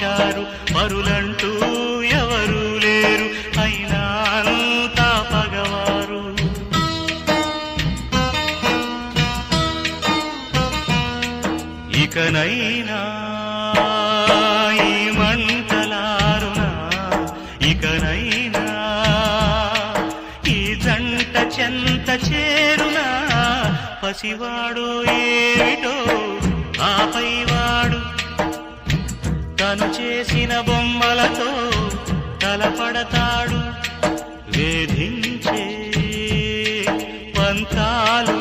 మార్చారు పరులంటూ ఎవరు లేరు అయినా అంతా పగవారు ఇకనైనా ఈ మంటలారునా ఇకనైనా ఈ జంట చెంత చేరునా పసివాడు ఏమిటో ఆపైవాడు తను చేసిన బొమ్మలతో తలపడతాడు వేధించే పంతాలు